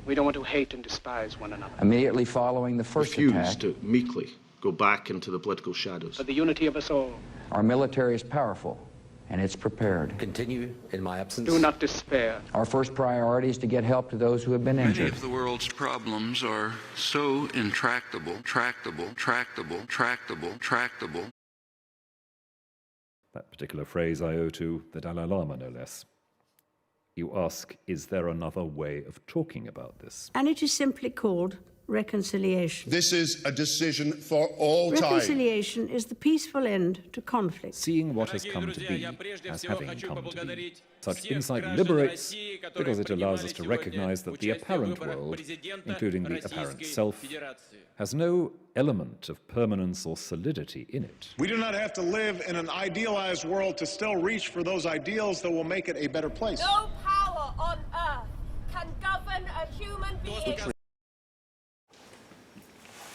We don't want to hate and despise one another. Immediately following the first refuse attack, to meekly go back into the political shadows. For the unity of us all. our military is powerful, and it's prepared. Continue in my absence. Do not despair. Our first priority is to get help to those who have been injured. Many of the world's problems are so intractable, tractable. That particular phrase I owe to the Dalai Lama, no less. You ask, is there another way of talking about this? And it is simply called reconciliation. This is a decision for all time. Reconciliation is the peaceful end to conflict. Seeing what has come to be as having come to be. Such insight liberates because it allows us to recognize that the apparent world, including the apparent self, has no element of permanence or solidity in it. We do not have to live in an idealized world to still reach for those ideals that will make it a better place. No power on earth can govern a human being.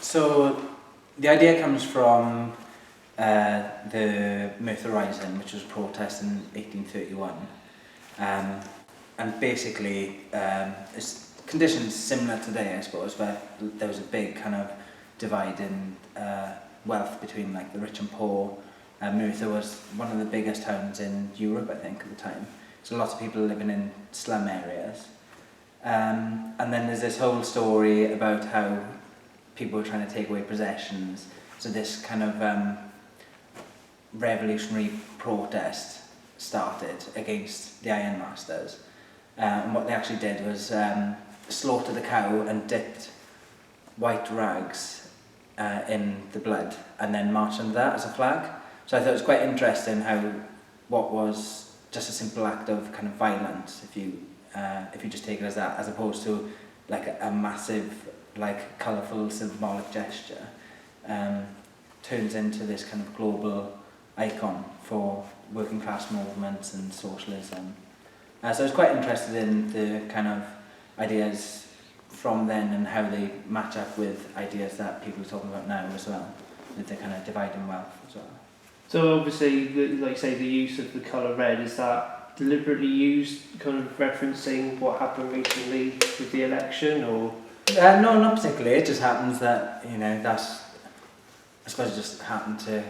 So the idea comes from the Merthyr Rising, which was a protest in 1831. And basically, it's conditions similar today, I suppose, where there was a big kind of divide in wealth between like the rich and poor. Merthyr was one of the biggest towns in Europe, I think, at the time. So lots of people living in slum areas. And then there's this whole story about how people were trying to take away possessions. So this kind of revolutionary protest started against the ironmasters. And what they actually did was slaughter the cow and dipped white rags in the blood and then march under that as a flag. So I thought it was quite interesting how what was just a simple act of kind of violence, if you just take it as that, as opposed to like a massive, like colourful symbolic gesture, turns into this kind of global icon for working class movements and socialism. So I was quite interested in the kind of ideas from then and how they match up with ideas that people are talking about now as well, with the kind of divide in wealth as well. So obviously, like you say, the use of the colour red, is that deliberately used, kind of referencing what happened recently with the election, or? No, not particularly. It just happens that, you know, that's, I suppose I just happened to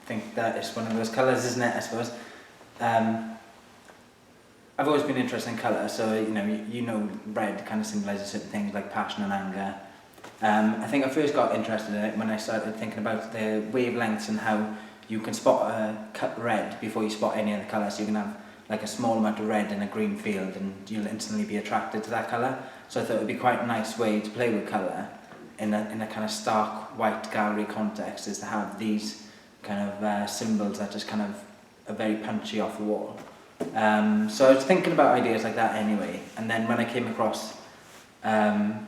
think that it's one of those colours, isn't it, I suppose. I've always been interested in colour, so, you know, red kind of symbolises certain things like passion and anger. I think I first got interested in it when I started thinking about the wavelengths and how you can spot a cut red before you spot any other colour. So you can have like a small amount of red in a green field and you'll instantly be attracted to that colour. So I thought it would be quite a nice way to play with colour in a kind of stark white gallery context, is to have these kind of symbols that just kind of are very punchy off the wall. So I was thinking about ideas like that anyway, and then when I came across the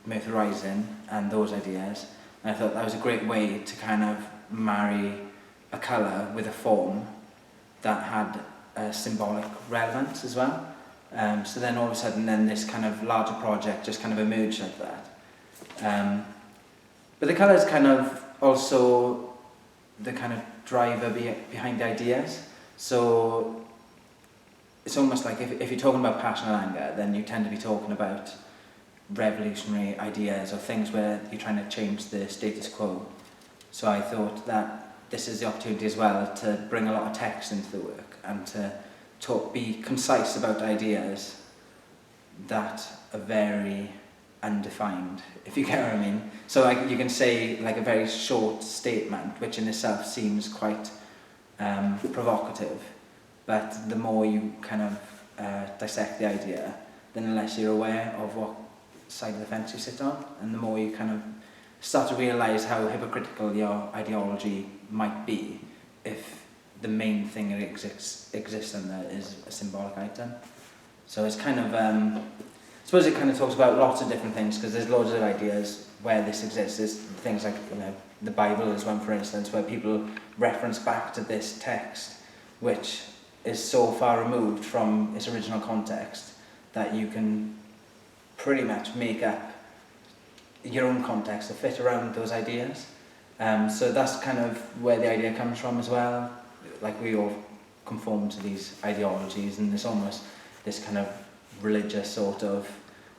Merthyr Rising and those ideas, I thought that was a great way to kind of marry a colour with a form that had a symbolic relevance as well. So then all of a sudden then this kind of larger project just kind of emerged like that. But the colour is kind of also the kind of driver behind the ideas. So it's almost like if you're talking about passion and anger, then you tend to be talking about revolutionary ideas or things where you're trying to change the status quo. So I thought that this is the opportunity as well to bring a lot of text into the work and to be concise about ideas that are very undefined, if you get what I mean. So like you can say like a very short statement, which in itself seems quite provocative, but the more you kind of dissect the idea, then the less you're aware of what side of the fence you sit on, and the more you kind of start to realise how hypocritical your ideology might be if the main thing that exists in there is a symbolic item. So it's kind of, I suppose it kind of talks about lots of different things, because there's loads of ideas where this exists. There's things like, the Bible is one, for instance, where people reference back to this text, which is so far removed from its original context that you can pretty much make up your own context to fit around those ideas. So that's kind of where the idea comes from as well. Like we all conform to these ideologies, and there's almost this kind of religious sort of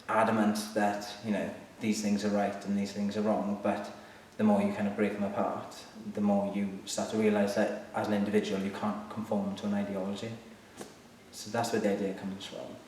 adamant that, you know, these things are right and these things are wrong, but the more you kind of break them apart, the more you start to realise that as an individual you can't conform to an ideology. So that's where the idea comes from.